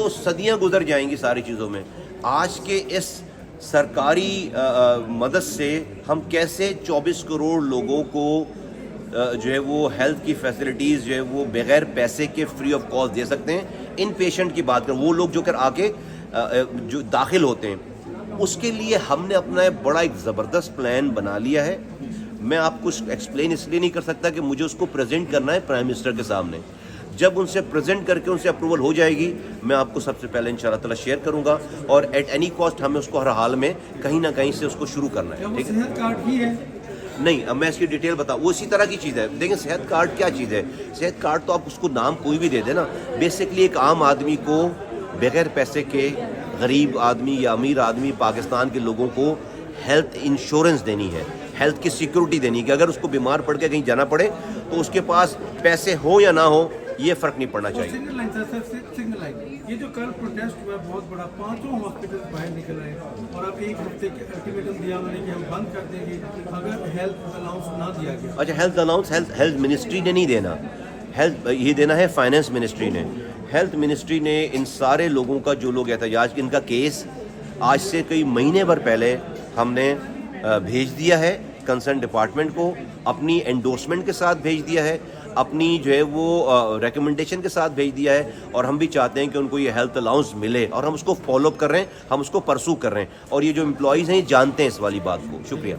تو صدیاں گزر جائیں گی ساری چیزوں میں. آج کے اس سرکاری مدد سے ہم کیسے 24 کروڑ لوگوں کو جو ہے وہ ہیلتھ کی فیسلٹیز جو ہے وہ بغیر پیسے کے فری آف کاسٹ دے سکتے ہیں. ان پیشنٹ کی بات کریں, وہ لوگ جو کر آ کے جو داخل ہوتے ہیں, اس کے لیے ہم نے اپنا بڑا ایک زبردست پلان بنا لیا ہے. میں آپ کو ایکسپلین اس لیے نہیں کر سکتا کہ مجھے اس کو پریزنٹ کرنا ہے پرائم منسٹر کے سامنے. جب ان سے پریزنٹ کر کے ان سے اپروول ہو جائے گی, میں آپ کو سب سے پہلے انشاءاللہ تعالی شیئر کروں گا, اور ایٹ اینی کاسٹ ہمیں اس کو ہر حال میں کہیں نہ کہیں سے اس کو شروع کرنا ہے. ٹھیک ہے, صحت کارڈ ہی ہے نہیں, اب میں اس کی ڈیٹیل بتاؤں. وہ اسی طرح کی چیز ہے. دیکھیں صحت کارڈ کیا چیز ہے. صحت کارڈ تو آپ اس کو نام کوئی بھی دے دیں نا, بیسکلی ایک عام آدمی کو بغیر پیسے کے, غریب آدمی یا امیر آدمی پاکستان کے لوگوں کو ہیلتھ انشورنس دینی ہے, ہیلتھ کی سیکورٹی دینی ہے کہ اگر اس کو بیمار پڑ کے کہیں جانا پڑے تو اس کے پاس پیسے ہوں یا نہ ہو یہ فرق نہیں پڑنا چاہیے. سنگل لائن سنگل لائن, یہ جو کل پروٹیسٹ ہوا ہے بہت بڑا, 5 ہاسپٹل باہر نکل رہے ہیں, اور اب ایک ہفتے کے الٹیمیٹم دیا انہوں نے کہ ہم بند کر دیں گے اگر ہیلتھ الاؤنس نہ دیا گیا. اچھا, ہیلتھ الاؤنس ہیلتھ منسٹری نے نہیں دینا, یہ دینا ہے فائنانس منسٹری نے. ہیلتھ منسٹری نے ان سارے لوگوں کا جو لوگ احتجاج, ان کا کیس آج سے کئی مہینے بھر پہلے ہم نے بھیج دیا ہے کنسرن ڈپارٹمنٹ کو, اپنی انڈورسمنٹ کے ساتھ بھیج دیا ہے, اپنی جو ہے وہ ریکمنڈیشن کے ساتھ بھیج دیا ہے, اور ہم بھی چاہتے ہیں کہ ان کو یہ ہیلتھ الاؤنس ملے, اور ہم اس کو فالو اپ کر رہے ہیں, ہم اس کو پرسو کر رہے ہیں, اور یہ جو امپلائیز ہیں یہ جانتے ہیں اس والی بات کو. شکریہ.